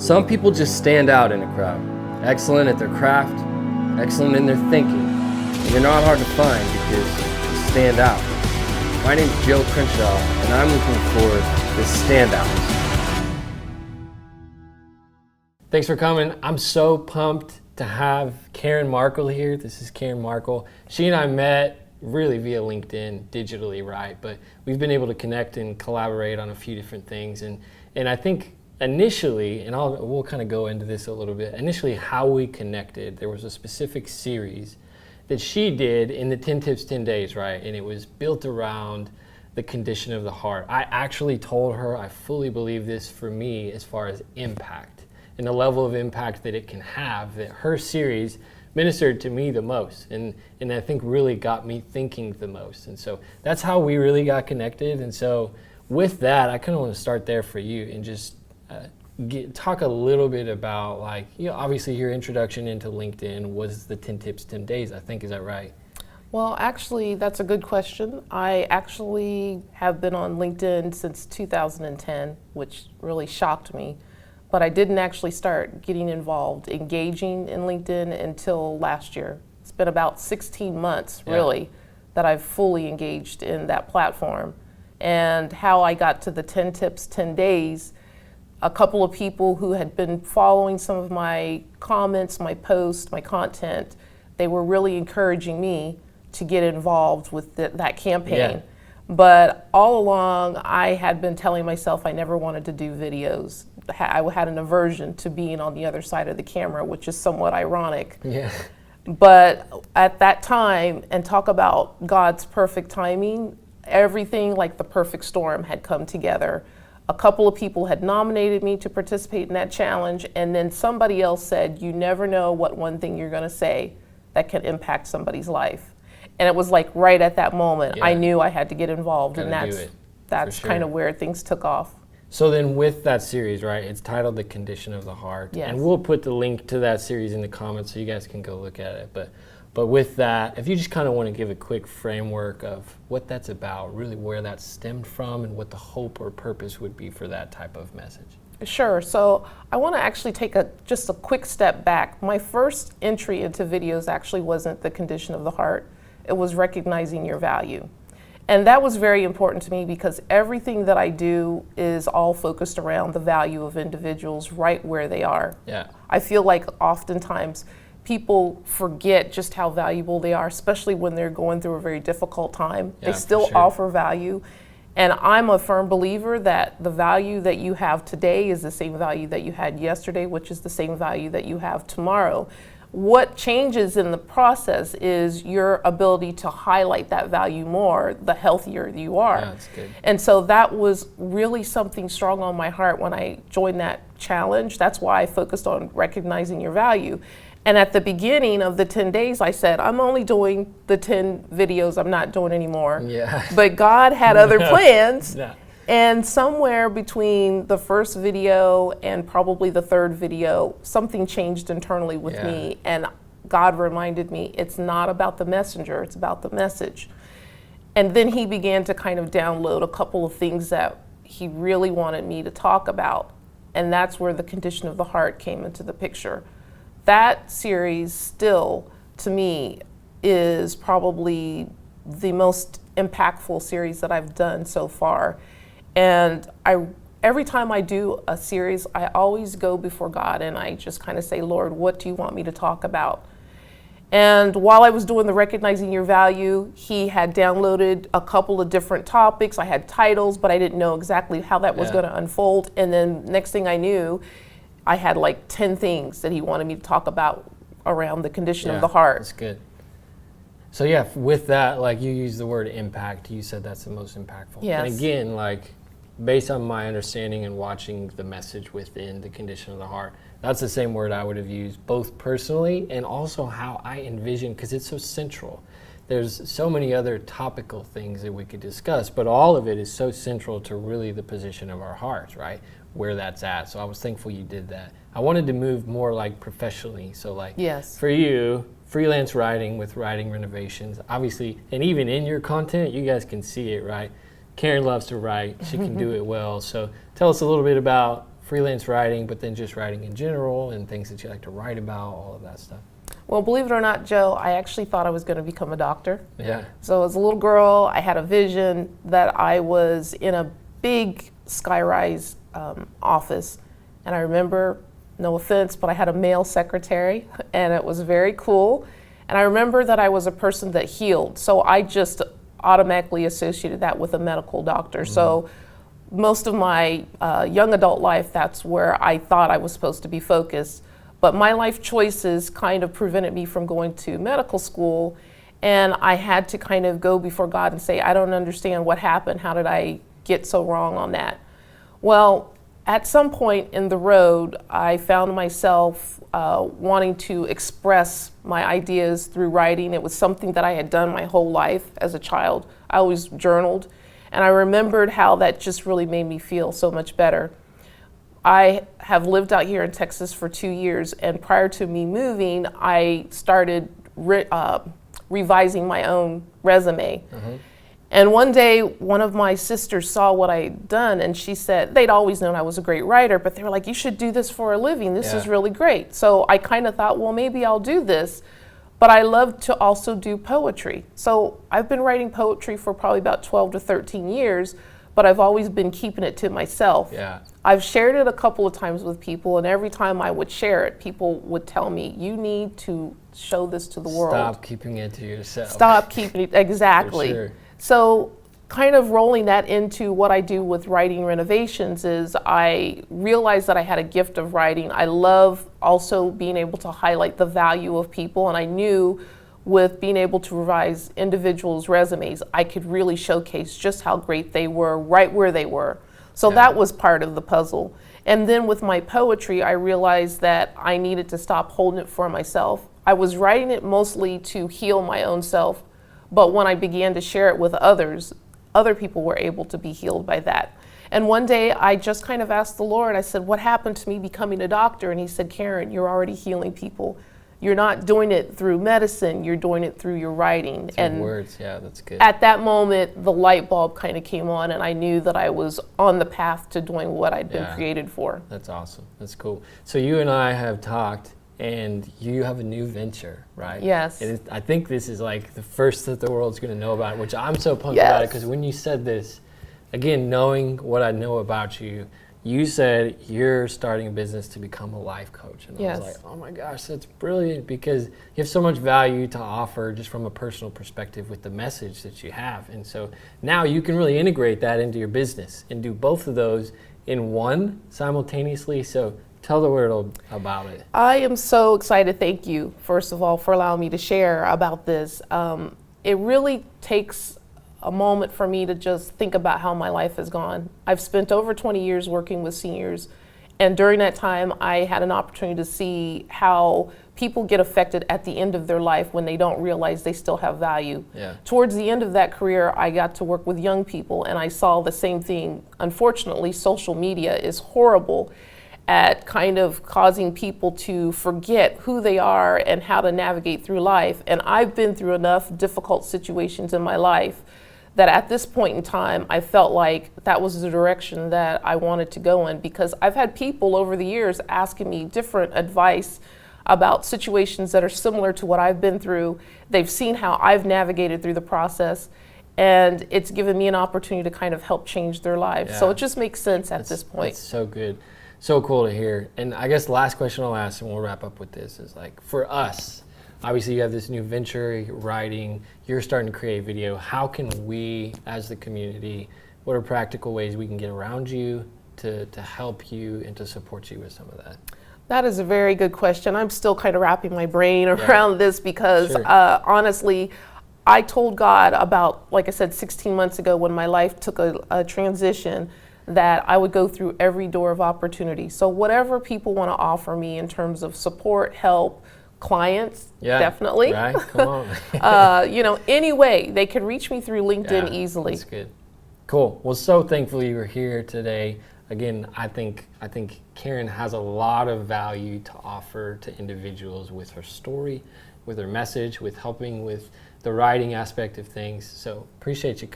Some people just stand out in a crowd, excellent at their craft, excellent in their thinking, and they're not hard to find because they stand out. My name's Joe Crenshaw, and I'm looking for TheStandOuts. Thanks for coming. I'm so pumped to have Karen Markle here. This is Karen Markle. She and I met really via LinkedIn, digitally, right? But we've been able to connect and collaborate on a few different things. And I think initially, and we'll kind of go into this a little bit, initially how we connected, there was a specific series that she did in the 10 Tips, 10 Days, right? And it was built around the condition of the heart. I actually told her, I fully believe this for me as far as impact and the level of impact that it can have, that her series ministered to me the most and I think really got me thinking the most. And so that's how we really got connected. And so with that, I kind of want to start there for you and just talk a little bit about, like, obviously your introduction into LinkedIn was the 10 Tips, 10 Days, I think, is that right? Well, actually, that's a good question. I actually have been on LinkedIn since 2010, which really shocked me. But I didn't actually start getting involved, engaging in LinkedIn until last year. It's been about 16 months, really, that I've fully engaged in that platform. And how I got to the 10 Tips, 10 Days, a couple of people who had been following some of my comments, my posts, my content, they were really encouraging me to get involved with that campaign. Yeah. But all along, I had been telling myself I never wanted to do videos. I had an aversion to being on the other side of the camera, which is somewhat ironic. Yeah. But at that time, and talk about God's perfect timing, everything like the perfect storm had come together. A couple of people had nominated me to participate in that challenge, and then somebody else said, you never know what one thing you're going to say that can impact somebody's life. And it was like right at that moment, I knew I had to get involved, and that's kind of where things took off. So then with that series, right, it's titled The Condition of the Heart. Yes. And we'll put the link to that series in the comments so you guys can go look at it. But with that, if you just kind of want to give a quick framework of what that's about, really where that stemmed from and what the hope or purpose would be for that type of message. Sure. So I want to actually take just a quick step back. My first entry into videos actually wasn't the condition of the heart. It was recognizing your value. And that was very important to me because everything that I do is all focused around the value of individuals right where they are. Yeah. I feel like oftentimes people forget just how valuable they are, especially when they're going through a very difficult time. Yeah, they still offer value. And I'm a firm believer that the value that you have today is the same value that you had yesterday, which is the same value that you have tomorrow. What changes in the process is your ability to highlight that value more, the healthier you are. Yeah, that's good. And so that was really something strong on my heart when I joined that challenge. That's why I focused on recognizing your value. And at the beginning of the 10 days, I said, I'm only doing the 10 videos, I'm not doing any more. Yeah. But God had other plans. Yeah. And somewhere between the first video and probably the third video, something changed internally with me. And God reminded me, it's not about the messenger, it's about the message. And then he began to kind of download a couple of things that he really wanted me to talk about. And that's where the condition of the heart came into the picture. That series still, to me, is probably the most impactful series that I've done so far. And every time I do a series, I always go before God and I just kind of say, Lord, what do you want me to talk about? And while I was doing the Recognizing Your Value, he had downloaded a couple of different topics. I had titles, but I didn't know exactly how that was going to unfold. And then next thing I knew, I had like 10 things that he wanted me to talk about around the condition of the heart. That's good. So yeah, with that, like you used the word impact, you said that's the most impactful. Yes. And again, like based on my understanding and watching the message within the condition of the heart, that's the same word I would have used both personally and also how I envision, because it's so central. There's so many other topical things that we could discuss, but all of it is so central to really the position of our hearts, right? Where that's at. So I was thankful you did that. I wanted to move more like professionally. So like for you, freelance writing with writing renovations, obviously, and even in your content, you guys can see it, right? Karen loves to write. She can do it well. So tell us a little bit about freelance writing, but then just writing in general and things that you like to write about, all of that stuff? Well, believe it or not, Joe, I actually thought I was going to become a doctor. Yeah. So as a little girl, I had a vision that I was in a big skyrise office. And I remember, no offense, but I had a male secretary, and it was very cool. And I remember that I was a person that healed. So I just automatically associated that with a medical doctor. So most of my young adult life, that's where I thought I was supposed to be focused. But my life choices kind of prevented me from going to medical school. And I had to kind of go before God and say, I don't understand what happened. How did I get so wrong on that? Well, at some point in the road, I found myself wanting to express my ideas through writing. It was something that I had done my whole life as a child. I always journaled. And I remembered how that just really made me feel so much better. I have lived out here in Texas for 2 years, and prior to me moving, I started revising my own resume. And one day, one of my sisters saw what I'd done, and she said, they'd always known I was a great writer, but they were like, you should do this for a living. This is really great. So I kind of thought, well, maybe I'll do this. But I love to also do poetry. So I've been writing poetry for probably about 12 to 13 years, but I've always been keeping it to myself. I've shared it a couple of times with people, and every time I would share it, people would tell me, you need to show this to the world. Stop keeping it to yourself. Stop keeping it, exactly. For sure. So kind of rolling that into what I do with writing renovations is I realized that I had a gift of writing. I love also being able to highlight the value of people, and I knew with being able to revise individuals' resumes, I could really showcase just how great they were right where they were. So that was part of the puzzle. And then with my poetry, I realized that I needed to stop holding it for myself. I was writing it mostly to heal my own self, but when I began to share it with others, other people were able to be healed by that. And one day I just kind of asked the Lord, I said, what happened to me becoming a doctor? And he said, Karen, you're already healing people. You're not doing it through medicine, you're doing it through your writing. And words, yeah, that's good. At that moment, the light bulb kind of came on, and I knew that I was on the path to doing what I'd been created for. That's awesome, that's cool. So you and I have talked, and you have a new venture, right? Yes. And I think this is like the first that the world's gonna know about it, which I'm so pumped about it, because when you said this, again, knowing what I know about you, you said you're starting a business to become a life coach. And I was like, oh my gosh, that's brilliant, because you have so much value to offer just from a personal perspective with the message that you have. And so now you can really integrate that into your business and do both of those in one simultaneously. So tell the world about it. I am so excited. Thank you, first of all, for allowing me to share about this. It really takes a moment for me to just think about how my life has gone. I've spent over 20 years working with seniors, and during that time I had an opportunity to see how people get affected at the end of their life when they don't realize they still have value. Towards the end of that career, I got to work with young people, and I saw the same thing. Unfortunately, social media is horrible at kind of causing people to forget who they are and how to navigate through life. And I've been through enough difficult situations in my life that at this point in time, I felt like that was the direction that I wanted to go in, because I've had people over the years asking me different advice about situations that are similar to what I've been through. They've seen how I've navigated through the process, and it's given me an opportunity to kind of help change their lives. So it just makes sense at this point. That's so good. So cool to hear. And I guess the last question I'll ask, and we'll wrap up with this, is like, for us, obviously you have this new venture, you're writing, you're starting to create video. How can we, as the community, what are practical ways we can get around you to help you and to support you with some of that? That is a very good question. I'm still kind of wrapping my brain around this, because honestly, I told God about, like I said, 16 months ago when my life took a transition, that I would go through every door of opportunity. So whatever people want to offer me in terms of support, help, clients, definitely. Right, come on. You know, any way they can reach me through LinkedIn easily. That's good. Cool. Well, so thankful you were here today. Again, I think Karen has a lot of value to offer to individuals with her story, with her message, with helping with the writing aspect of things. So appreciate you coming.